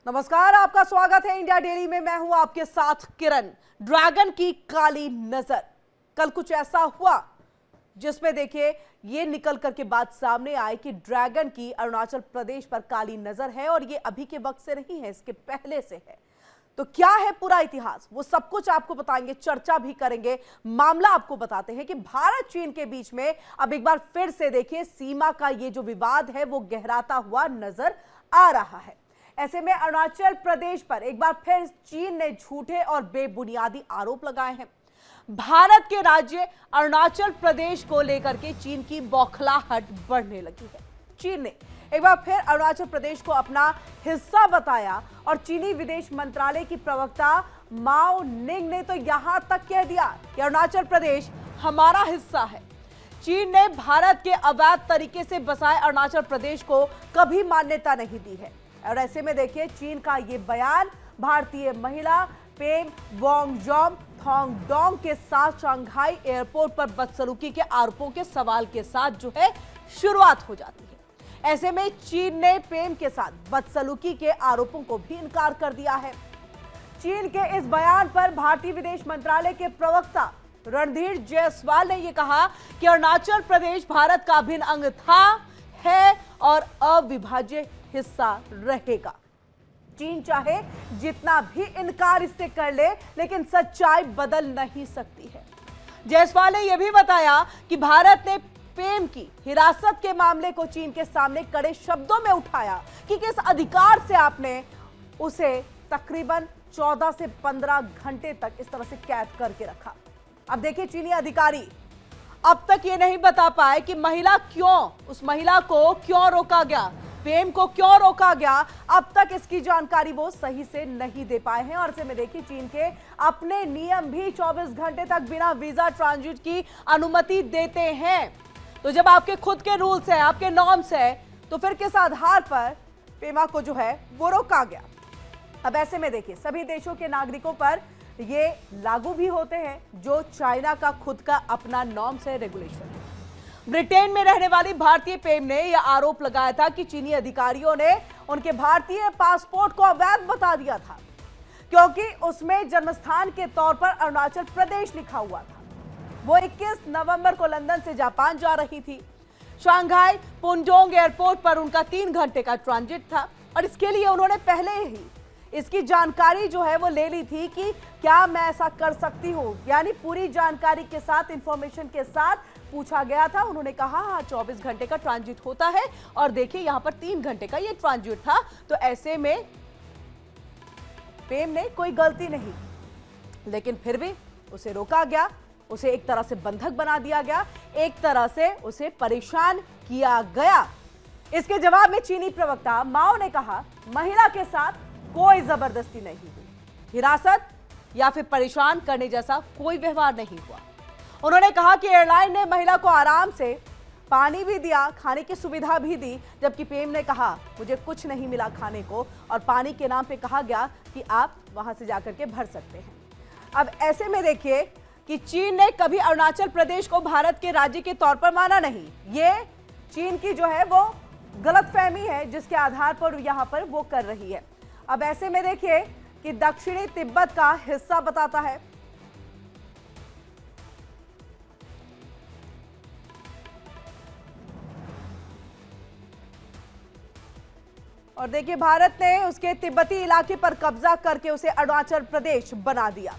नमस्कार, आपका स्वागत है इंडिया डेली में। मैं हूं आपके साथ किरण। ड्रैगन की काली नजर, कल कुछ ऐसा हुआ जिसमें देखिए ये निकल करके बात सामने आई कि ड्रैगन की अरुणाचल प्रदेश पर काली नजर है और ये अभी के वक्त से नहीं है, इसके पहले से है। तो क्या है पूरा इतिहास, वो सब कुछ आपको बताएंगे, चर्चा भी करेंगे। मामला आपको बताते हैं कि भारत चीन के बीच में अब एक बार फिर से देखिए सीमा का ये जो विवाद है वो गहराता हुआ नजर आ रहा है। ऐसे में अरुणाचल प्रदेश पर एक बार फिर चीन ने झूठे और बेबुनियादी आरोप लगाए हैं। भारत के राज्य अरुणाचल प्रदेश को लेकर के चीन की बौखलाहट बढ़ने लगी है। चीन ने एक बार फिर अरुणाचल प्रदेश को अपना हिस्सा बताया और चीनी विदेश मंत्रालय की प्रवक्ता माओ निंग ने तो यहां तक कह दिया कि अरुणाचल प्रदेश हमारा हिस्सा है। चीन ने भारत के अवैध तरीके से बसाए अरुणाचल प्रदेश को कभी मान्यता नहीं दी है। और ऐसे में देखिए चीन का ये बयान भारतीय महिला पेंग वोंगजोम थोंगडोंग के साथ शंघाई एयरपोर्ट पर बदसलूकी के आरोपों के सवाल के साथ जो है शुरुआत हो जाती है। ऐसे में चीन ने पेम के साथ बदसलूकी के आरोपों को भी इनकार कर दिया है। चीन के इस बयान पर भारतीय विदेश मंत्रालय के प्रवक्ता रणधीर जायसवाल ने यह कहा कि अरुणाचल प्रदेश भारत का अभिन्न अंग था, है और अविभाज्य हिस्सा रहेगा। चीन चाहे जितना भी इनकार इससे कर ले, लेकिन सच्चाई बदल नहीं सकती है। जायसवाल ने यह भी बताया कि भारत ने पेम की हिरासत के मामले को चीन के सामने कड़े शब्दों में उठाया कि किस अधिकार से आपने उसे तकरीबन 14 से 15 घंटे तक इस तरह से कैद करके रखा। अब देखिए चीनी अधिकारी अब तक ये नहीं बता पाए कि उस महिला को क्यों रोका गया, पेम को क्यों रोका गया। अब तक इसकी जानकारी वो सही से नहीं दे पाए हैं। और ऐसे में देखिए चीन के अपने नियम भी 24 घंटे तक बिना वीजा ट्रांजिट की अनुमति देते हैं। तो जब आपके खुद के रूल्स हैं, आपके नॉर्म्स हैं, तो फिर किस आधार पर पेमा को जो है वो रोका गया। अब ऐसे में देखिए सभी देशों के नागरिकों पर ये लागू भी होते हैं जो चाइना का खुद का अपना नॉर्म्स है, रेगुलेशन है। ब्रिटेन में रहने वाली भारतीय पेम ने यह आरोप लगाया था कि चीनी अधिकारियों ने उनके भारतीय पासपोर्ट को अवैध बता दिया था क्योंकि उसमें जन्मस्थान के तौर पर अरुणाचल प्रदेश लिखा हुआ था। वो 21 नवंबर को लंदन से जापान जा रही थी। शंघाई पुंडोंग एयरपोर्ट पर उनका 3 घंटे का ट्रांजिट था और इसके लिए उन्होंने पहले ही इसकी जानकारी जो है वो ले ली थी कि क्या मैं ऐसा कर सकती हूँ, यानी पूरी जानकारी के साथ, इंफॉर्मेशन के साथ पूछा गया था। उन्होंने कहा हाँ 24 घंटे का ट्रांजिट होता है और देखिए यहां पर 3 घंटे का ये ट्रांजिट था। तो ऐसे में पेम ने कोई गलती नहीं, लेकिन फिर भी उसे रोका गया, उसे एक तरह से बंधक बना दिया गया, एक तरह से उसे परेशान किया गया। इसके जवाब में चीनी प्रवक्ता माओ ने कहा महिला के साथ कोई जबरदस्ती नहीं हुई, हिरासत या फिर परेशान करने जैसा कोई व्यवहार नहीं हुआ। उन्होंने कहा कि एयरलाइन ने महिला को आराम से पानी भी दिया, खाने की सुविधा भी दी, जबकि पेम ने कहा मुझे कुछ नहीं मिला खाने को और पानी के नाम पे कहा गया कि आप वहां से जाकर के भर सकते हैं। अब ऐसे में देखिए कि चीन ने कभी अरुणाचल प्रदेश को भारत के राज्य के तौर पर माना नहीं। ये चीन की जो है वो गलतफहमी है जिसके आधार पर यहां पर वो कर रही है। अब ऐसे में देखिए कि दक्षिणी तिब्बत का हिस्सा बताता है। और देखिए भारत ने उसके तिब्बती इलाके पर कब्जा करके उसे अरुणाचल प्रदेश बना दिया।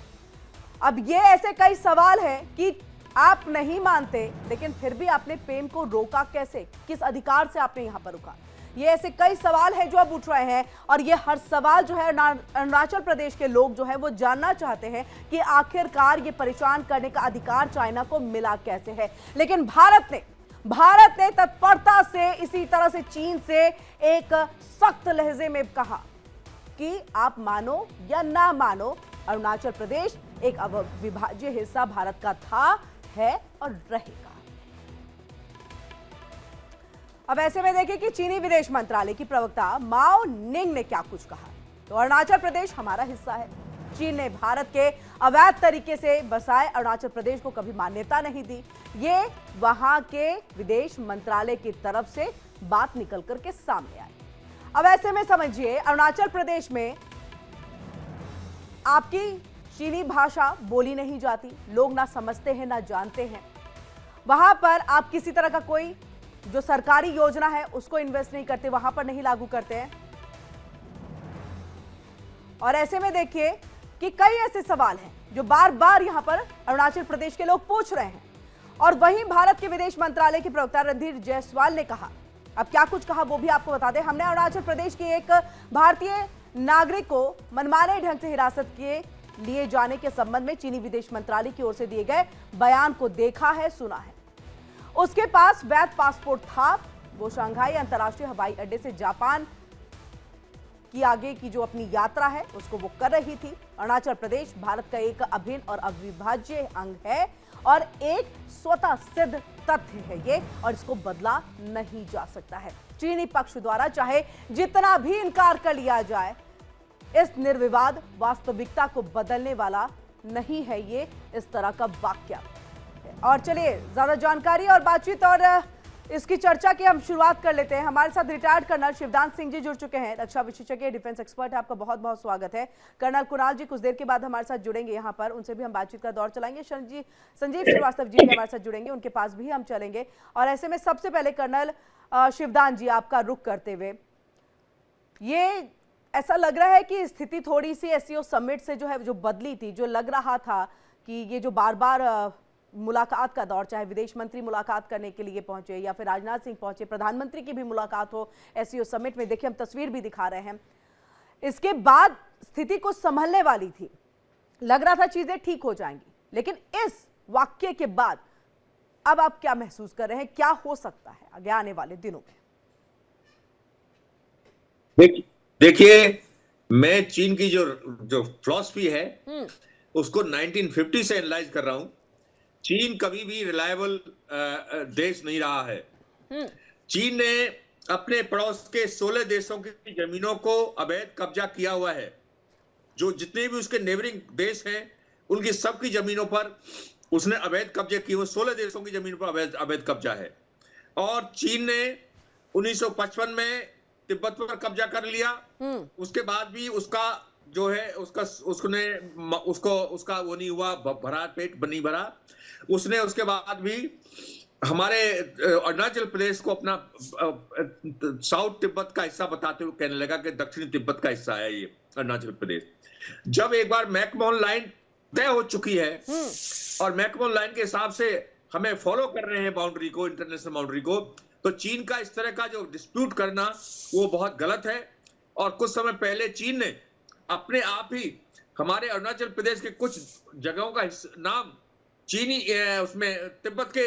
अब ये ऐसे कई सवाल हैं कि आप नहीं मानते, लेकिन फिर भी आपने पेम को रोका कैसे, किस अधिकार से आपने यहां पर रुका। ये ऐसे कई सवाल हैं जो अब उठ रहे हैं और ये हर सवाल जो है अरुणाचल प्रदेश के लोग जो है वो जानना चाहते हैं कि आखिरकार ये परेशान करने का अधिकार चाइना को मिला कैसे है। लेकिन भारत ने तत्परता से इसी तरह से चीन से एक सख्त लहजे में कहा कि आप मानो या ना मानो, अरुणाचल प्रदेश एक अविभाज्य हिस्सा भारत का था, है और रहेगा। अब ऐसे में देखिए कि चीनी विदेश मंत्रालय की प्रवक्ता माओ निंग ने क्या कुछ कहा। तो अरुणाचल प्रदेश हमारा हिस्सा है। चीन ने भारत के अवैध तरीके से बसाए अरुणाचल प्रदेश को कभी मान्यता नहीं दी। ये वहां के विदेश मंत्रालय की तरफ से बात निकल करके सामने आई। अब ऐसे में समझिए अरुणाचल प्रदेश में आपकी चीनी भाषा बोली नहीं जाती, लोग ना समझते हैं ना जानते हैं। वहां पर आप किसी तरह का कोई जो सरकारी योजना है उसको इन्वेस्ट नहीं करते, वहां पर नहीं लागू करते हैं। और ऐसे में देखिए कि कई ऐसे सवाल हैं जो बार बार यहां पर अरुणाचल प्रदेश के लोग पूछ रहे हैं। और वहीं भारत के विदेश मंत्रालय के प्रवक्ता रणधीर जायसवाल ने कहा, अब क्या कुछ कहा वो भी आपको बता दें। हमने अरुणाचल प्रदेश के एक भारतीय नागरिक को मनमाने ढंग से हिरासत के लिए जाने के संबंध में चीनी विदेश मंत्रालय की ओर से दिए गए बयान को देखा है, सुना है। उसके पास वैध पासपोर्ट था, वो शंघाई अंतर्राष्ट्रीय हवाई अड्डे से जापान की आगे की जो अपनी यात्रा है उसको वो कर रही थी। अरुणाचल प्रदेश भारत का एक अभिन्न और अविभाज्य अंग है और एक स्वतः सिद्ध तथ्य है ये, और इसको बदला नहीं जा सकता है। चीनी पक्ष द्वारा चाहे जितना भी इनकार कर लिया जाए, इस निर्विवाद वास्तविकता को बदलने वाला नहीं है ये इस तरह का वाक्य। और चलिए ज्यादा जानकारी और बातचीत और इसकी चर्चा की हम शुरुआत कर लेते हैं। हमारे साथ रिटायर्ड कर्नल शिवदान सिंह जी जुड़ चुके हैं, रक्षा विशेषज्ञ, डिफेंस एक्सपर्ट है। आपका बहुत बहुत स्वागत है। कर्नल कुणाल जी कुछ देर के बाद हमारे साथ जुड़ेंगे यहाँ पर, उनसे भी हम बातचीत का दौर चलाएंगे। संजीव श्रीवास्तव जी भी हमारे साथ जुड़ेंगे, उनके पास भी हम चलेंगे। और ऐसे में सबसे पहले कर्नल शिवदान जी आपका रुख करते हुए, ये ऐसा लग रहा है कि स्थिति थोड़ी सी एससीओ समिट से जो है जो बदली थी, जो लग रहा था कि ये जो बार बार मुलाकात का दौर, चाहे विदेश मंत्री मुलाकात करने के लिए पहुंचे या फिर राजनाथ सिंह पहुंचे, प्रधानमंत्री की भी मुलाकात हो एससीओ समिट में, देखिए हम तस्वीर भी दिखा रहे हैं, इसके बाद स्थिति को संभलने वाली थी, लग रहा था चीजें ठीक हो जाएंगी। लेकिन इस वाक्य के बाद अब आप क्या महसूस कर रहे हैं, क्या हो सकता है आगे आने वाले दिनों में? देखिए, मैं चीन की जो फिलॉसफी है उसको 1950 से एनालाइज कर रहा हूं। चीन कभी भी रिलायबल देश नहीं रहा है। चीन ने अपने पड़ोस के 16 देशों की जमीनों को अवैध कब्जा किया हुआ है। जो जितने भी उसके नेबरिंग देश हैं उनकी सबकी जमीनों पर उसने अवैध कब्जे किए हुए, 16 देशों की जमीन पर अवैध कब्जा है। और चीन ने 1955 में तिब्बत पर कब्जा कर लिया। उसके बाद भी उसका जो है उसका वो नहीं हुआ, भरा पेट नहीं भरा। उसने उसके बाद भी हमारे अरुणाचल प्रदेश को अपना साउथ तिब्बत का हिस्सा बताते हुए कहने लगा कि दक्षिणी तिब्बत का हिस्सा है ये अरुणाचल प्रदेश। जब एक बार मैकमोहन लाइन तय हो चुकी है और मैकमोहन लाइन के हिसाब से हमें फॉलो कर रहे हैं बाउंड्री को, इंटरनेशनल बाउंड्री को, तो चीन का इस तरह का जो डिस्प्यूट करना वो बहुत गलत है। और कुछ समय पहले चीन ने अपने आप ही हमारे अरुणाचल प्रदेश के कुछ जगहों का नाम चीनी उसमें तिब्बत के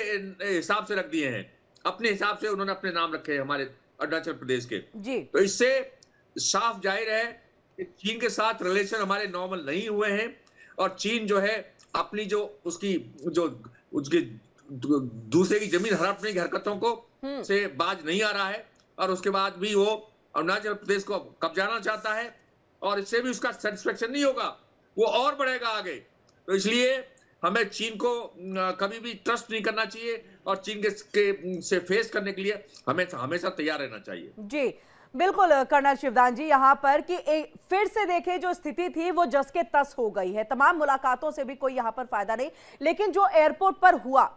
हिसाब से रख दिए हैं। अपने हिसाब से उन्होंने अपने नाम रखे हैं हमारे अरुणाचल प्रदेश के जी। तो इससे साफ जाहिर है कि चीन के साथ रिलेशन हमारे नॉर्मल नहीं हुए हैं और चीन जो है अपनी जो उसकी दूसरे की जमीन हड़पने की हरकतों को से बाज नहीं आ रहा है। और उसके बाद भी वो अरुणाचल प्रदेश को कब्जाना चाहता है और इससे भी उसका सेटिस्फेक्शन नहीं होगा, वो और बढ़ेगा आगे। तो इसलिए हमें चीन को कभी भी ट्रस्ट नहीं करना चाहिए और चीन के से फेस करने के लिए हमें हमेशा तैयार रहना चाहिए। जी बिल्कुल कर्नल शिवदान जी, यहाँ पर कि फिर से देखें जो स्थिति थी वो जस के तस हो गई है। तमाम मुलाकातों से भी कोई यहाँ पर फायदा नहीं, लेकिन जो एयरपोर्ट पर हुआ,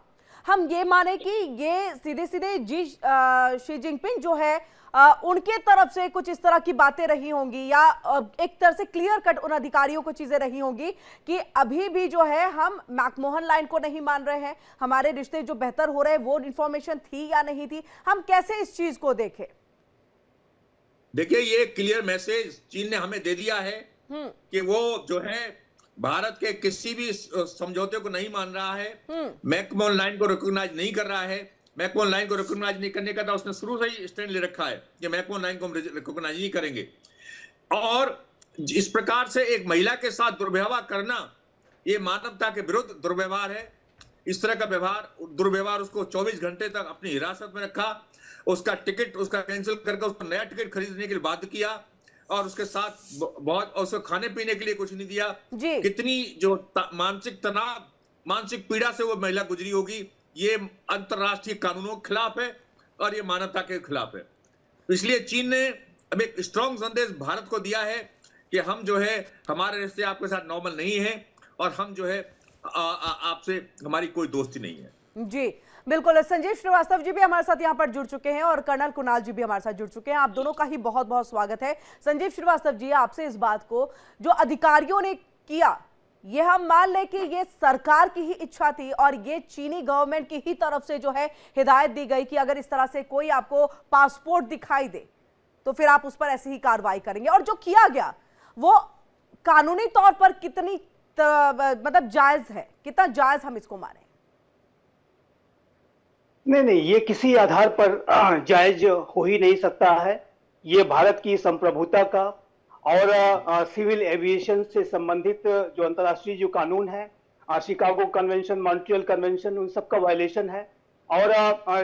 हम ये माने कि ये सीधे सीधे शी जिनपिंग जो है उनके तरफ से कुछ इस तरह की बातें रही होंगी या एक तरह से क्लियर कट उन अधिकारियों को चीजें रही होंगी कि अभी भी जो है हम मैकमोहन लाइन को नहीं मान रहे हैं, हमारे रिश्ते जो बेहतर हो रहे हैं वो इंफॉर्मेशन थी या नहीं थी, हम कैसे इस चीज को देखें? देखिए, ये क्लियर मैसेज चीन ने हमें दे दिया है कि वो जो है भारत के किसी भी समझौते को नहीं मान रहा है, मैकमोहन लाइन को रिकॉग्नाइज नहीं कर रहा है। मैकमोहन लाइन को रिकॉग्नाइज नहीं करने का था उसने शुरू से ही स्टैंड ले रखा है कि मैकमोहन लाइन को हम रिकॉग्नाइज नहीं करेंगे। और इस प्रकार से एक महिला के साथ दुर्व्यवहार करना ये मानवता के विरुद्ध दुर्व्यवहार है। इस तरह का दुर्व्यवहार उसको 24 घंटे तक अपनी हिरासत में रखा, उसका टिकट उसका कैंसिल करके उसको नया टिकट खरीदने के लिए बाध्य किया और उसके साथ बहुत उसको खाने पीने के लिए कुछ नहीं दिया। कितनी जो मानसिक तनाव, मानसिक पीड़ा से वो महिला गुजरी होगी, ये अंतरराष्ट्रीय कानूनों के खिलाफ है और ये मानवता के खिलाफ है। इसलिए चीन ने अब एक स्ट्रॉन्ग संदेश भारत को दिया है कि हम जो है हमारे रिश्ते आपके साथ नॉर्मल नहीं है और हम जो है आपसे हमारी कोई दोस्ती नहीं है। जी बिल्कुल, संजीव श्रीवास्तव जी भी हमारे साथ यहाँ पर जुड़ चुके हैं और कर्नल कुणाल जी भी हमारे साथ जुड़ चुके हैं। आप दोनों का ही बहुत बहुत स्वागत है। संजीव श्रीवास्तव जी, आपसे इस बात को जो अधिकारियों ने किया, ये हम मान लें कि ये सरकार की ही इच्छा थी और ये चीनी गवर्नमेंट की ही तरफ से जो है हिदायत दी गई कि अगर इस तरह से कोई आपको पासपोर्ट दिखाई दे तो फिर आप उस पर ऐसी ही कार्रवाई करेंगे, और जो किया गया वो कानूनी तौर पर कितनी मतलब जायज है, कितना जायज हम इसको माने? नहीं, ये किसी आधार पर जायज हो ही नहीं सकता है। ये भारत की संप्रभुता का और सिविल एविएशन से संबंधित जो अंतर्राष्ट्रीय जो कानून है, शिकागो कन्वेंशन, मॉन्ट्रियल कन्वेंशन, उन सब का वायलेशन है। और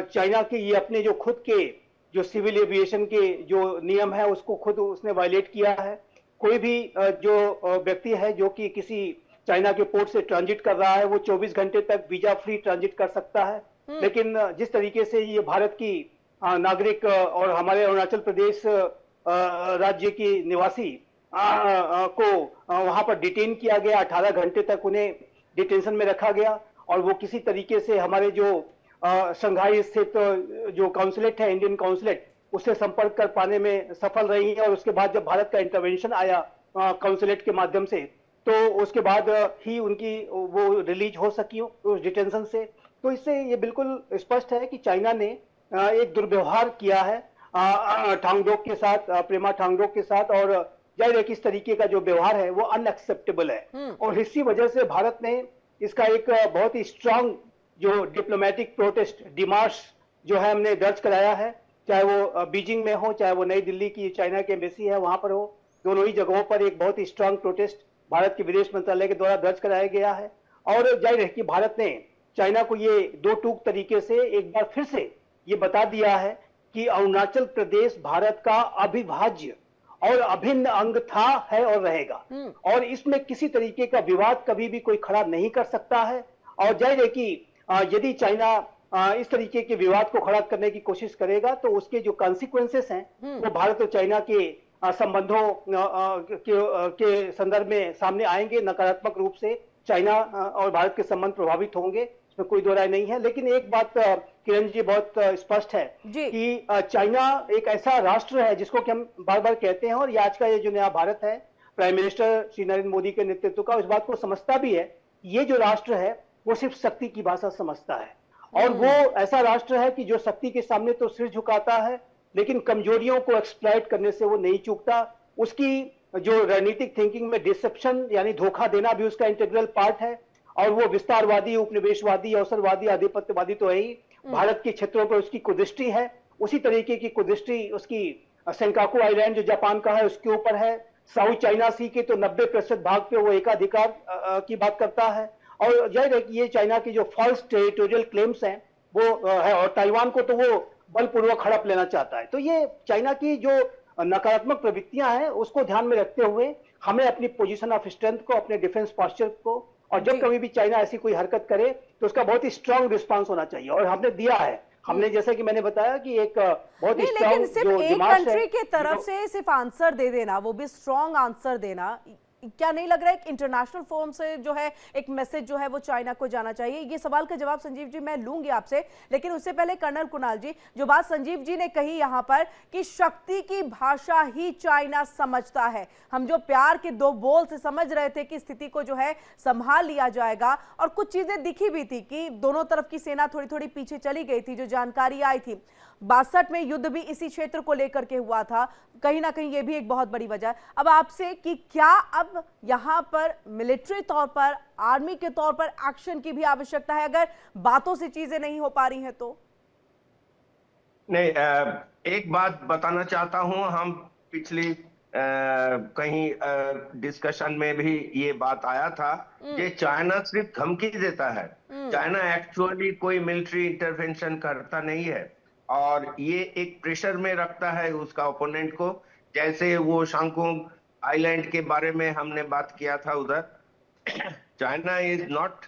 चाइना के ये अपने जो खुद के जो सिविल एविएशन के जो नियम है उसको खुद उसने वायलेट किया है। कोई भी जो व्यक्ति है जो कि किसी चाइना के पोर्ट से ट्रांजिट कर रहा है वो 24 घंटे तक वीजा फ्री ट्रांजिट कर सकता है। लेकिन जिस तरीके से ये भारत की नागरिक और हमारे अरुणाचल प्रदेश राज्य की निवासी को वहां पर डिटेन किया गया, 18 घंटे तक उन्हें डिटेंशन में रखा गया और वो किसी तरीके से हमारे जो शंघाई स्थित जो काउंसलेट है, इंडियन काउंसलेट, उससे संपर्क कर पाने में सफल रही है। और उसके बाद जब भारत का इंटरवेंशन आया काउंसलेट के माध्यम से, तो उसके बाद ही उनकी वो रिलीज हो सकी उस डिटेंशन से। तो इससे ये बिल्कुल स्पष्ट है कि चाइना ने एक दुर्व्यवहार किया है ठांगडोक के साथ, प्रेमा ठांगडोक के साथ, और जाहिर है कि इस तरीके का जो व्यवहार है वो अनएक्सेप्टेबल है। और इसी वजह से भारत ने इसका एक बहुत ही स्ट्रांग जो डिप्लोमेटिक प्रोटेस्ट डिमार्श जो है हमने दर्ज कराया है, चाहे वो बीजिंग में हो, चाहे वो नई दिल्ली की चाइना की एम्बेसी है वहां पर हो, दोनों ही जगहों पर एक बहुत ही स्ट्रांग प्रोटेस्ट भारत के विदेश मंत्रालय के द्वारा दर्ज कराया गया है। और जाहिर है कि भारत ने चाइना को ये दो टूक तरीके से एक बार फिर से ये बता दिया है कि अरुणाचल प्रदेश भारत का अविभाज्य और अभिन्न अंग था, है और रहेगा, और इसमें किसी तरीके का विवाद कभी भी कोई खड़ा नहीं कर सकता है। और जाहिर है कि यदि चाइना इस तरीके के विवाद को खड़ा करने की कोशिश करेगा तो उसके जो कॉन्सिक्वेंसेस हैं वो भारत और चाइना के संबंधों के संदर्भ में सामने आएंगे। नकारात्मक रूप से चाइना और भारत के संबंध प्रभावित होंगे, इसमें कोई दो राय नहीं है। लेकिन एक बात किरण जी बहुत स्पष्ट है कि चाइना एक ऐसा राष्ट्र है जिसको कि हम बार बार कहते हैं, और ये आज का ये जो नया भारत है प्राइम मिनिस्टर श्री नरेंद्र मोदी के नेतृत्व का, इस बात को समझता भी है ये जो राष्ट्र है वो सिर्फ शक्ति की भाषा समझता है। और वो ऐसा राष्ट्र है कि जो शक्ति के सामने तो सिर झुकाता है लेकिन कमजोरियों को एक्सप्लॉइट करने से वो नहीं चूकता। उसकी जो रणनीतिक थिंकिंग में डिसेप्शन यानी धोखा देना भी उसका इंटीग्रल पार्ट है। और वो विस्तारवादी, उपनिवेशवादी, अवसरवादी, आधिपत्यवादी तो है ही, भारत के क्षेत्रों पर उसकी कुदृष्टि है। उसी तरीके की कुदृष्टि उसकी सेंकाकू आइलैंड जो जापान का है उसके ऊपर है। साउथ चाइना सी के तो 90% भाग पे वो एकाधिकार की बात करता है। और जाहिर है कि ये चाइना की जो फॉल्स टेरिटोरियल क्लेम्स हैं वो है, और ताइवान को तो वो बलपूर्वक हड़प लेना चाहता है। तो ये चाइना की जो नकारात्मक प्रवृत्तियां हैं उसको ध्यान में रखते हुए हमें अपनी पोजीशन ऑफ स्ट्रेंथ को, अपने डिफेंस पॉस्चर को, और जब कभी भी चाइना ऐसी कोई हरकत करे तो उसका बहुत ही स्ट्रांग रिस्पांस होना चाहिए, और हमने दिया है। हमने जैसे कि मैंने बताया कि एक बहुत ही स्ट्रांग जो एक कंट्री के तरफ से सिर्फ आंसर दे देना, वो भी स्ट्रांग आंसर देना, क्या नहीं लग रहा है एक इंटरनेशनल फोरम से जो है एक मैसेज जो है वो चाइना को जाना चाहिए? ये सवाल का जवाब संजीव जी मैं लूंगी आपसे, लेकिन उससे पहले कर्नल कुणाल जी, जो बात संजीव जी ने कही यहाँ पर कि शक्ति की भाषा ही चाइना समझता है, हम जो प्यार के दो बोल से समझ रहे थे कि स्थिति को जो है संभाल लिया जाएगा, और कुछ चीजें दिखी भी थी कि दोनों तरफ की सेना थोड़ी थोड़ी पीछे चली गई थी, जो जानकारी आई थी 62 में युद्ध भी इसी क्षेत्र को लेकर के हुआ था, कहीं ना कहीं ये भी एक बहुत बड़ी वजह। अब आपसे कि क्या अब यहाँ पर मिलिट्री तौर पर, आर्मी के तौर पर एक्शन की भी आवश्यकता है अगर बातों से चीजें नहीं हो पा रही हैं तो? नहीं, एक बात बताना चाहता हूं, हम पिछली कहीं डिस्कशन में भी ये बात आया था कि चाइना सिर्फ धमकी देता है, चाइना एक्चुअली कोई मिलिट्री इंटरवेंशन करता नहीं है, और ये एक प्रेशर में रखता है उसका ओपोनेंट को। जैसे वो शांगकोंग आइलैंड के बारे में हमने बात किया था, उधर China is not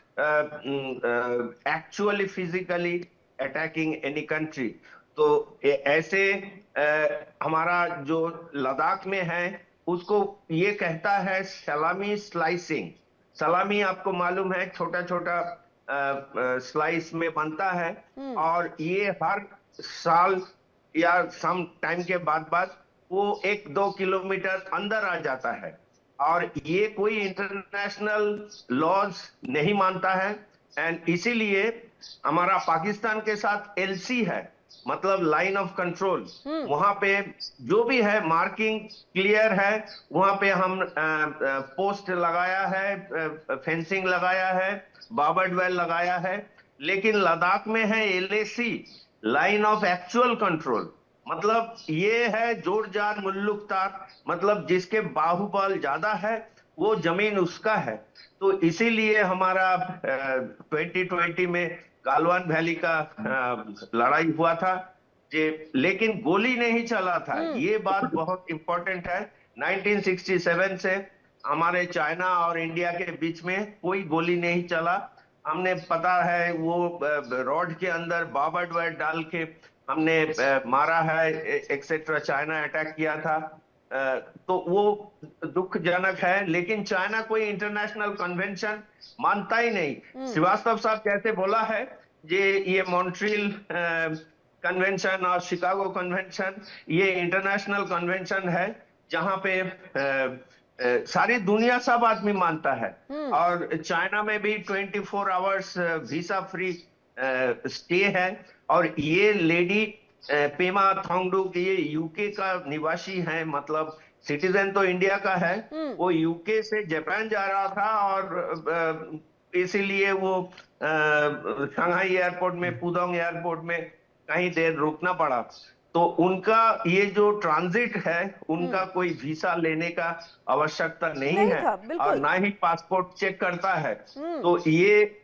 actually physically attacking any country. तो ऐसे हमारा जो लद्दाख में है उसको ये कहता है सलामी स्लाइसिंग। सलामी आपको मालूम है छोटा छोटा स्लाइस में बनता है, और ये हर साल या सम टाइम के बाद वो 1-2 किलोमीटर अंदर आ जाता है, और ये कोई इंटरनेशनल लॉज नहीं मानता है। एंड इसीलिए हमारा पाकिस्तान के साथ एलसी है, मतलब लाइन ऑफ कंट्रोल। वहां पे जो भी है मार्किंग क्लियर है, वहां पे हम पोस्ट लगाया है, फेंसिंग लगाया है, बाबर्ड वेल लगाया है। लेकिन लद्दाख में है LAC, line of actual control, मतलब ये है जोड़ जान मुल्लुक तार, मतलब जिसके बाहुबल ज्यादा है वो जमीन उसका है। तो इसीलिए हमारा 2020 में गालवान वैली का लड़ाई हुआ था, लेकिन गोली नहीं चला था। ये बात बहुत इंपॉर्टेंट है। 1967 से हमारे चाइना और इंडिया के बीच में कोई गोली नहीं चला। हमने पता है वो रॉड के अंदर बाबर्ड वायर डाल के हमने मारा है एक्सेट्रा, चाइना अटैक किया था। तो वो दुखजनक है, लेकिन चाइना कोई इंटरनेशनल कन्वेंशन मानता ही नहीं। श्रीवास्तव साहब कैसे बोला है ये मॉन्ट्रियल कन्वेंशन और शिकागो कन्वेंशन ये इंटरनेशनल कन्वेंशन है जहां पे सारी दुनिया सब आदमी मानता है। और चाइना में भी 24 आवर्स वीजा फ्री स्टे है। और ये लेडी पेमा थोंगडू, ये यूके का निवासी है, मतलब सिटीजन तो इंडिया का है, वो यूके से जापान जा रहा था और इसीलिए वो शंघाई एयरपोर्ट में, पुडोंग एयरपोर्ट में कहीं देर रुकना पड़ा। तो उनका ये जो ट्रांजिट है उनका कोई वीसा लेने का आवश्यकता नहीं है, और ना ही पासपोर्ट चेक करता है। तो ये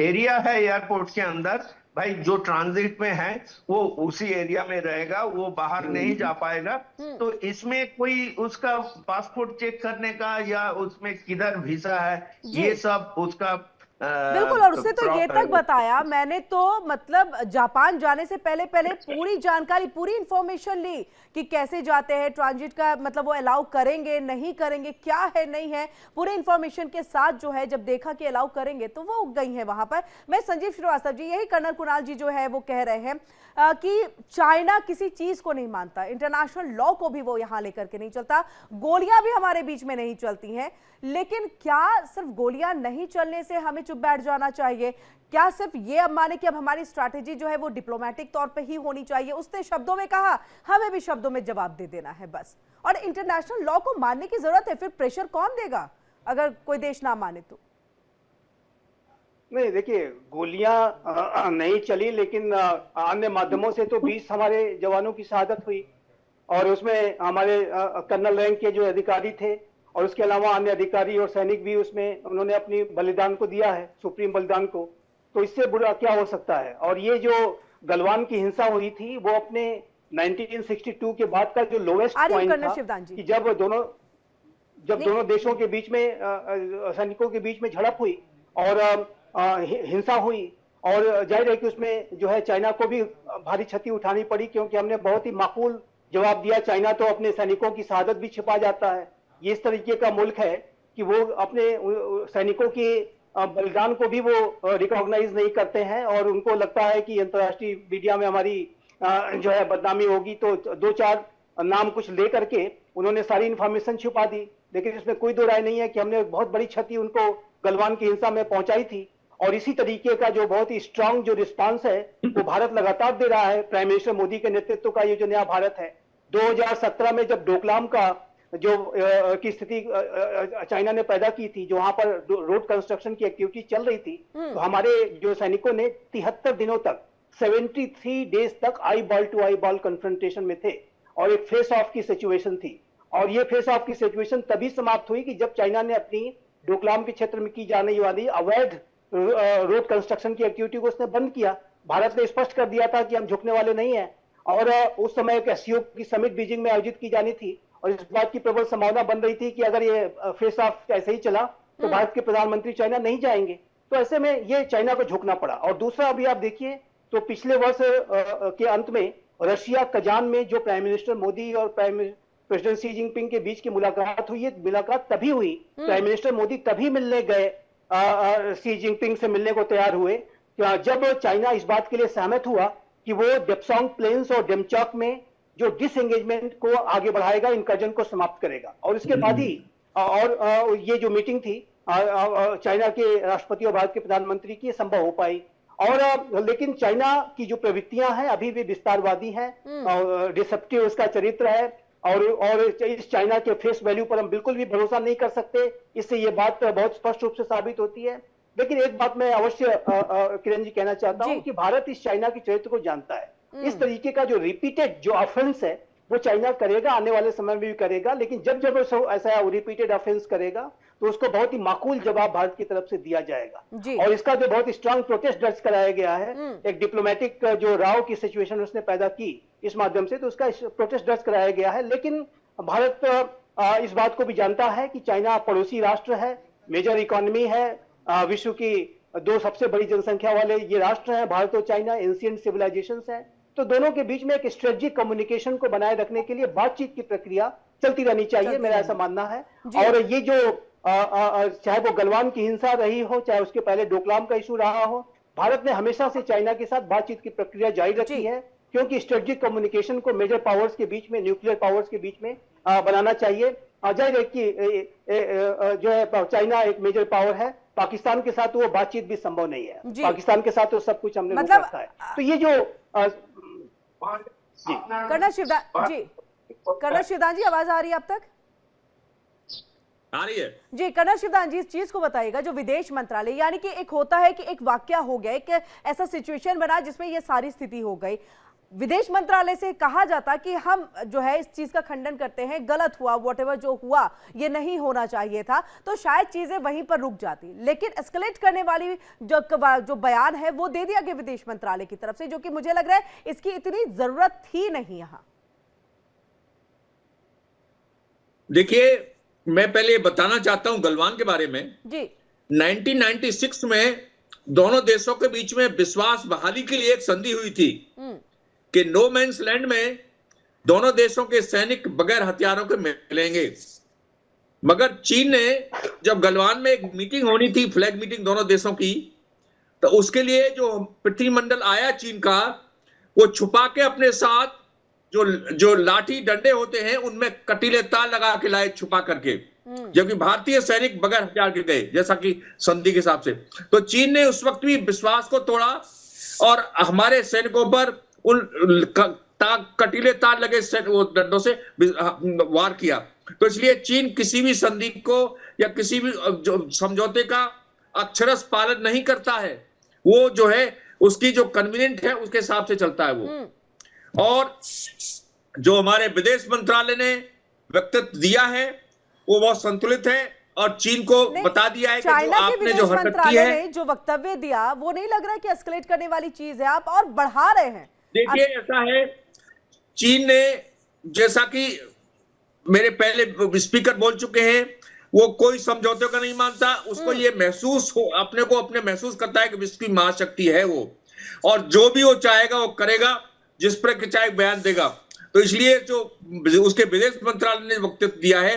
एरिया है एयरपोर्ट के अंदर, भाई जो ट्रांजिट में है वो उसी एरिया में रहेगा, वो बाहर नहीं जा पाएगा। तो इसमें कोई उसका पासपोर्ट चेक करने का या उसमें किधर वीसा है ये सब उसका बिल्कुल। और उसने तो ये तक बताया, मैंने तो मतलब जापान जाने से पहले पूरी जानकारी, पूरी इंफॉर्मेशन ली कि कैसे जाते हैं, ट्रांजिट का मतलब वो अलाउ करेंगे नहीं करेंगे, क्या है नहीं है, पूरे इंफॉर्मेशन के साथ जो है जब देखा कि अलाउ करेंगे तो वो गई है वहां पर। मैं संजीव श्रीवास्तव जी, यही कर्नल कुणाल जी जो है वो कह रहे हैं कि चाइना किसी चीज को नहीं मानता, इंटरनेशनल लॉ को भी वो यहां लेकर के नहीं चलता, गोलियां भी हमारे बीच में नहीं चलती हैं। लेकिन क्या सिर्फ गोलियां नहीं चलने से हमें चुप बैठ जाना चाहिए? क्या सिर्फ ये अब माने कि अब हमारी स्ट्रैटेजी जो है वो डिप्लोमेटिक तौर पे ही होनी चाहिए? उसने शब्दों में कहा, हमें भी शब्दों में जवाब दे देना है बस। और इंटरनेशनल लॉ को मानने की जरूरत है, फिर प्रेशर कौन देगा अगर कोई देश ना माने तो? नहीं, देखिए गोलियां नहीं चली, लेकिन अन्य माध्यमों से तो 20 हमारे जवानों की शहादत हुई, और उसमें हमारे कर्नल रैंक के जो अधिकारी थे और उसके अलावा अन्य अधिकारी और सैनिक भी उसमें उन्होंने अपनी बलिदान को दिया है, सुप्रीम बलिदान को। तो इससे बुरा क्या हो सकता है? और ये जो गलवान की हिंसा हुई थी वो अपने 1962 के बाद का जो लोएस्ट पॉइंट था, कि जब दोनों देशों के बीच में सैनिकों के बीच में झड़प हुई और हिंसा हुई, और जाहिर है कि उसमें जो है चाइना को भी भारी क्षति उठानी पड़ी, क्योंकि हमने बहुत ही माकूल जवाब दिया। चाइना तो अपने सैनिकों की शहादत भी छिपा जाता है, ये इस तरीके का मुल्क है कि वो अपने सैनिकों के बलिदान को भी वो रिकॉग्नाइज नहीं करते हैं, और उनको लगता है कि अंतर्राष्ट्रीय मीडिया में हमारी जो है बदनामी होगी, तो 2-4 नाम कुछ ले करके उन्होंने सारी इंफॉर्मेशन छुपा दी। लेकिन इसमें कोई दो राय नहीं है कि हमने बहुत बड़ी क्षति उनको गलवान की हिंसा में पहुंचाई थी, और इसी तरीके का जो बहुत ही स्ट्रांग जो रिस्पांस है वो भारत लगातार दे रहा है। प्राइम मिनिस्टर मोदी के नेतृत्व का ये जो नया भारत है, 2017 में जब डोकलाम का जो की स्थिति चाइना ने पैदा की थी, जो वहां पर रोड कंस्ट्रक्शन की एक्टिविटी चल रही थी, तो हमारे जो सैनिकों ने 73 दिनों तक 73 डेज तक eyeball to eyeball confrontation में थे, और एक फेस ऑफ की सिचुएशन थी। और ये फेस ऑफ की सिचुएशन तभी समाप्त हुई कि जब चाइना ने अपनी डोकलाम के क्षेत्र में की जाने वाली अवैध रोड कंस्ट्रक्शन की एक्टिविटी को उसने बंद किया। भारत ने स्पष्ट कर दिया था कि हम झुकने वाले नहीं हैं, और उस समय एक एससीओ की समिट बीजिंग में आयोजित की जानी थी, और इस बात की प्रबल संभावना बन रही थी कि अगर ये फेस ऑफ ऐसे ही चला तो भारत के प्रधानमंत्री चाइना नहीं जाएंगे। तो ऐसे में ये चाइना को झुकना पड़ा। और दूसरा, अभी आप देखिए तो पिछले वर्ष के अंत में रशिया कजान में जो प्राइम मिनिस्टर मोदी और प्रेसिडेंट शी जिनपिंग के बीच की मुलाकात हुई, ये मुलाकात तभी हुई, प्राइम मिनिस्टर मोदी तभी मिलने गए, शी जिनपिंग से मिलने को तैयार हुए जब चाइना इस बात के लिए सहमत हुआ कि वो डेप्सोंग प्लेन्स और डेमचौक में जो डिसएंगेजमेंट को आगे बढ़ाएगा, इनकर्जन को समाप्त करेगा। और इसके बाद ही और ये जो मीटिंग थी चाइना के राष्ट्रपति और भारत के प्रधानमंत्री की संभव हो पाई। और लेकिन चाइना की जो प्रवृत्तियां हैं अभी भी विस्तारवादी हैं और डिसेप्टिव उसका चरित्र है। और इस चाइना के फेस वैल्यू पर हम बिल्कुल भी भरोसा नहीं कर सकते, इससे ये बात बहुत स्पष्ट रूप से साबित होती है। लेकिन एक बात मैं अवश्य किरण जी कहना चाहता हूं कि भारत इस चाइना के चरित्र को जानता है। इस तरीके का जो रिपीटेड जो ऑफेंस है वो चाइना करेगा, आने वाले समय में भी करेगा, लेकिन जब जब ऐसा रिपीटेड ऑफेंस करेगा तो उसको बहुत ही माकूल जवाब भारत की तरफ से दिया जाएगा। और इसका जो बहुत स्ट्रांग प्रोटेस्ट दर्ज कराया गया है, एक डिप्लोमेटिक जो राव की सिचुएशन उसने पैदा की इस माध्यम से, तो उसका प्रोटेस्ट दर्ज कराया गया है। लेकिन भारत इस बात को भी जानता है कि चाइना पड़ोसी राष्ट्र है, मेजर इकोनॉमी है, विश्व की दो सबसे बड़ी जनसंख्या वाले ये राष्ट्र हैं, भारत और चाइना, एंशिएंट सिविलाइजेशंस हैं। तो दोनों के बीच में एक स्ट्रेटेजिक कम्युनिकेशन को बनाए रखने के लिए बातचीत की प्रक्रिया चलती रहनी चाहिए, मेरा ऐसा मानना है। और ये जो चाहे वो गलवान की हिंसा रही हो, चाहे उसके पहले डोकलाम का इशू रहा हो, भारत ने हमेशा से चाइना के साथ बातचीत की प्रक्रिया जारी रखी है, क्योंकि स्ट्रेटेजिक कम्युनिकेशन को मेजर पावर्स के बीच में, न्यूक्लियर पावर्स के बीच में बनाना चाहिए। जाहिर है कि जो है चाइना एक मेजर पावर है, पाकिस्तान के साथ वो बातचीत भी संभव नहीं है। पाकिस्तान के साथ तो सब कुछ हमने रोक रखा है। तो ये जो कर्नल शिवदान जी आवाज आ रही है अब तक? आ रही है जी। कर्नल शिवदान जी, इस चीज को बताइएगा, जो विदेश मंत्रालय, यानी कि एक होता है कि एक वाकया हो गया, एक ऐसा सिचुएशन बना जिसमें ये सारी स्थिति हो गई, विदेश मंत्रालय से कहा जाता कि हम जो है इस चीज का खंडन करते हैं, गलत हुआ, व्हाटएवर जो हुआ ये नहीं होना चाहिए था, तो शायद चीजें वहीं पर रुक जाती। लेकिन एस्केलेट करने वाली जो बयान है वो दे दिया गया विदेश मंत्रालय की तरफ से, जो कि मुझे लग रहा है इसकी इतनी जरूरत थी नहीं। यहां देखिए, मैं पहले बताना चाहता हूं गलवान के बारे में जी। 1996 में दोनों देशों के बीच में विश्वास बहाली के लिए एक संधि हुई थी कि नो मैंस लैंड में दोनों देशों के सैनिक बगैर हथियारों के मिलेंगे। मगर चीन ने जब गलवान में एक मीटिंग होनी थी, फ्लैग मीटिंग दोनों देशों की, तो उसके लिए जो प्रतिनिधिमंडल आया चीन का, वो छुपा के अपने साथ जो लाठी डंडे होते हैं उनमें कटीले तार लगा के लाए, छुपा करके, जबकि भारतीय सैनिक बगैर हथियार के गए जैसा कि संधि के हिसाब से। तो चीन ने उस वक्त भी विश्वास को तोड़ा और हमारे सैनिकों पर उन कटीले तार लगे डंडों से वार किया। तो इसलिए चीन किसी भी संधि को या किसी भी समझौते का अक्षरश पालन नहीं करता है, वो जो है उसकी जो कन्वीनियंट है उसके हिसाब से चलता है वो। और जो हमारे विदेश मंत्रालय ने वक्तव्य दिया है वो बहुत संतुलित है और चीन को बता दिया है कि जो आपने जो हरकत की है, जो वक्तव्य दिया, वो नहीं लग रहा है कि एस्केलेट करने वाली चीज है, आप और बढ़ा रहे हैं। देखिए ऐसा है, चीन ने, जैसा कि मेरे पहले स्पीकर बोल चुके हैं, वो कोई समझौते का नहीं मानता, उसको ये महसूस हो, अपने को अपने महसूस करता है कि विश्व की महाशक्ति है वो, और जो भी वो चाहेगा वो करेगा, जिस पर कि चाहे बयान देगा। तो इसलिए जो उसके विदेश मंत्रालय ने वक्तव्य दिया है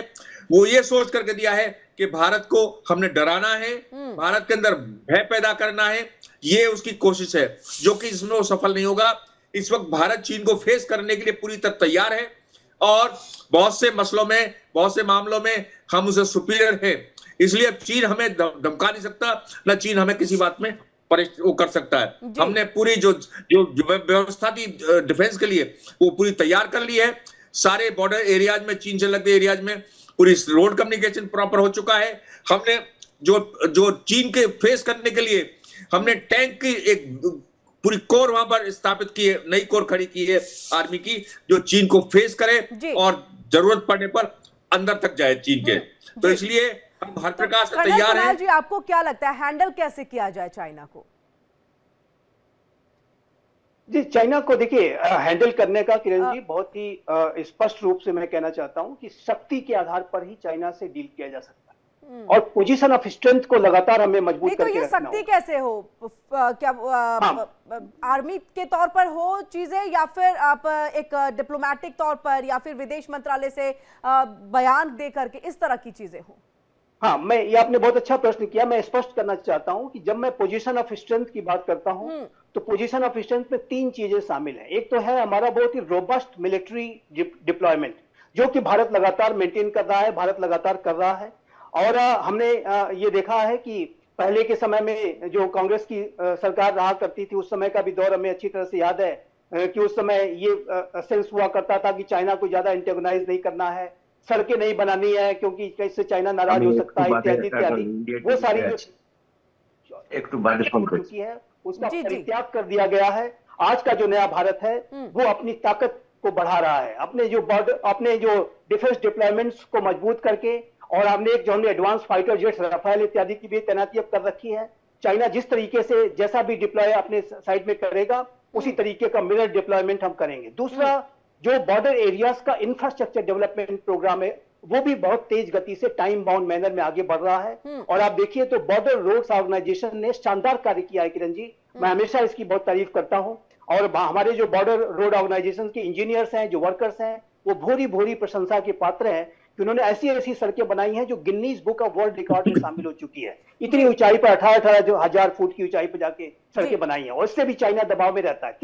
वो ये सोच करके दिया है कि भारत को हमने डराना है, भारत के अंदर भय पैदा करना है, ये उसकी कोशिश है, जो कि इसमें वो सफल नहीं होगा। इस वक्त भारत चीन को फेस करने के लिए पूरी तरह तैयार है और बहुत से मसलों में, बहुत से मामलों में हम उसे सुपीरियर है। इसलिए अब चीन हमें धमका नहीं सकता, न चीन हमें किसी बात में वो कर सकता है। हमने पूरी जो व्यवस्था थी डिफेंस के लिए वो पूरी तैयार कर ली है। सारे बॉर्डर एरियाज में, चीन से लगते एरियाज में पूरी रोड कम्युनिकेशन प्रॉपर हो चुका है। हमने जो चीन के फेस करने के लिए हमने टैंक की एक पूरी कोर वहां पर स्थापित की है, नई कोर खड़ी की है आर्मी की, जो चीन को फेस करे और जरूरत पड़ने पर अंदर तक जाए चीन के। तो इसलिए हम हर प्रकार से तैयार हैं। जी, आपको क्या लगता है हैंडल कैसे किया जाए चाइना को? जी, चाइना को देखिए हैंडल करने का किरण जी बहुत ही स्पष्ट रूप से मैं कहना चाहता हूं कि शक्ति के आधार पर ही चाइना से डील किया जा सकता है। और पोजीशन ऑफ स्ट्रेंथ को लगातार हमें मजबूत नहीं तो करके ये रखना शक्ति होगा। कैसे हो? क्या आर्मी के तौर पर हो चीजें, या फिर आप एक डिप्लोमेटिक तौर पर, या फिर विदेश मंत्रालय से बयान दे करके इस तरह की चीजें हो? हाँ, ये आपने बहुत अच्छा प्रश्न किया। मैं स्पष्ट करना चाहता हूं कि जब मैं पोजीशन ऑफ स्ट्रेंथ की बात करता हूं तो पोजीशन ऑफ स्ट्रेंथ में 3 चीजें शामिल हैं। एक तो है हमारा बहुत ही रोबस्ट मिलिट्री डिप्लॉयमेंट, जो कि भारत लगातार मेंटेन कर रहा है, भारत लगातार कर रहा है। और हमने ये देखा है कि पहले के समय में जो कांग्रेस की सरकार रहा करती थी, उस समय का भी दौर हमें अच्छी तरह से याद है कि उस समय ये सेंस हुआ करता था कि चाइना को ज्यादा एंटेगोनाइज नहीं करना है, सड़कें नहीं बनानी है क्योंकि इससे चाइना नाराज हो सकता है, इत्यादि इत्यादि। वो सारी जो एक तो बात चुकी है उसका परित्याग कर दिया गया है। आज का जो नया भारत है वो अपनी ताकत को बढ़ा रहा है, अपने जो बॉर्डर, अपने जो डिफेंस डिप्लॉयमेंट्स को मजबूत करके, और हमने एक जो हमने एडवांस फाइटर जेट्स राफेल इत्यादि की भी तैनाती अब कर रखी है। चाइना जिस तरीके से जैसा भी डिप्लॉय अपने साइड में करेगा उसी तरीके का मिरर डिप्लॉयमेंट हम करेंगे। दूसरा, जो बॉर्डर एरियाज का इंफ्रास्ट्रक्चर डेवलपमेंट प्रोग्राम है वो भी बहुत तेज गति से टाइम बाउंड मैनर में आगे बढ़ रहा है। और आप देखिए तो बॉर्डर रोड्स ऑर्गेनाइजेशन ने शानदार कार्य किया है किरण जी, मैं हमेशा इसकी बहुत तारीफ करता हूं। और हमारे जो बॉर्डर रोड ऑर्गेनाइजेशन के इंजीनियर्स हैं, जो वर्कर्स हैं, वो भूरी भूरी प्रशंसा के पात्र हैं कि उन्होंने ऐसी ऐसी सड़कें बनाई हैं जो Guinness book of world record में शामिल हो चुकी है। इतनी ऊंचाई पर 18-18 हजार फुट की ऊंचाई पर जाके सड़कें बनाई हैं, और इससे भी चाइना दबाव में रहता है।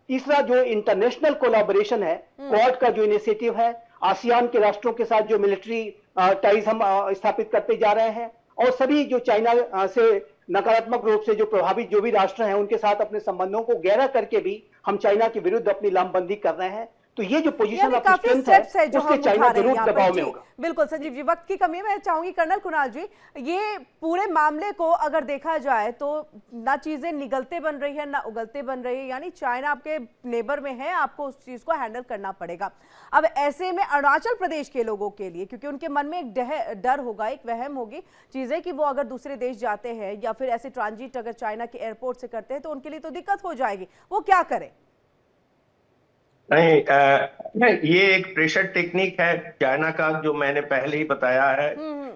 तीसरा जो इंटरनेशनल कोलैबोरेशन है, क्वाड का जो इनिशिएटिव है, आसियान के राष्ट्रों के साथ जो मिलिट्री टाइज हम स्थापित करते जा रहे हैं, और सभी जो चाइना से नकारात्मक रूप से जो प्रभावित जो भी राष्ट्र हैं उनके साथ अपने संबंधों को गहरा करके भी हम चाइना के विरुद्ध अपनी लामबंदी कर रहे हैं। तो ये जो पोजीशन ऑफ स्ट्रेंथ है उससे चाइना जरूर दबाव में होगा। बिल्कुल संजीव जी, वक्त की कमी है, मैं चाहूंगी कर्नल कुणाल जी, ये पूरे मामले को अगर देखा जाए तो ना चीजें निगलते बन रही है ना उगलते बन रही है, यानी चाइना आपके नेबर में है, आपको उस चीज को हैंडल करना पड़ेगा। अब ऐसे में अरुणाचल प्रदेश के लोगों के लिए, क्योंकि उनके मन में एक डर होगा, एक वहम होगी चीजें कि वो अगर दूसरे देश जाते हैं या फिर ऐसे ट्रांजिट अगर चाइना के एयरपोर्ट से करते हैं तो उनके लिए तो दिक्कत हो जाएगी, वो क्या करें? नहीं, ये एक प्रेशर टेक्निक है चाइना का, जो मैंने पहले ही बताया है।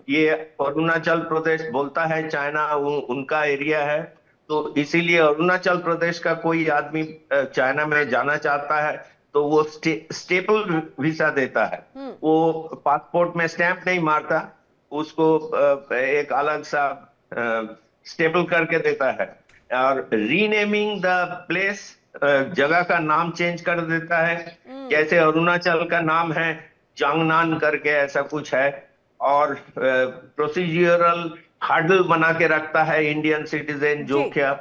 ये अरुणाचल प्रदेश बोलता है चाइना उनका एरिया है, तो इसीलिए अरुणाचल प्रदेश का कोई आदमी चाइना में जाना चाहता है तो वो स्टेपल वीजा देता है। वो पासपोर्ट में स्टैंप नहीं मारता, उसको एक अलग सा स्टेपल करके देता है। और रीनेमिंग द प्लेस, जगह का नाम चेंज कर देता है। जैसे अरुणाचल का नाम है चांगनान करके ऐसा कुछ है, और प्रोसीजरल हर्डल बना के रखता है इंडियन सिटीजन जो क्या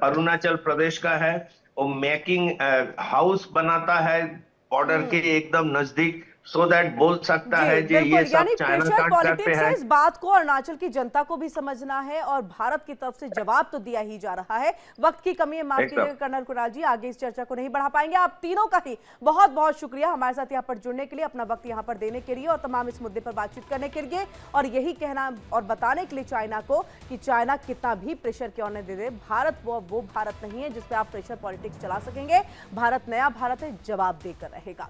अरुणाचल प्रदेश का है। वो मेकिंग हाउस बनाता है बॉर्डर के एकदम नजदीक, सो दैट बोल सकता है कि ये सब चाइना का करते हैं। इस बात को अरुणाचल की जनता को भी समझना है और भारत की तरफ से जवाब तो दिया ही जा रहा है। वक्त की कमी है, माफ कीजिएगा कर्नल कुणाल जी, आगे इस चर्चा को नहीं बढ़ा पाएंगे। आप तीनों का ही बहुत बहुत शुक्रिया हमारे साथ यहाँ पर जुड़ने के लिए, अपना वक्त यहाँ पर देने के लिए और तमाम इस मुद्दे पर बातचीत करने के लिए, और यही कहना और बताने के लिए चाइना को कि चाइना कितना भी प्रेशर क्यों न दे दे, भारत वो भारत नहीं है जिसपे आप प्रेशर पॉलिटिक्स चला सकेंगे। भारत नया भारत है, जवाब देकर रहेगा।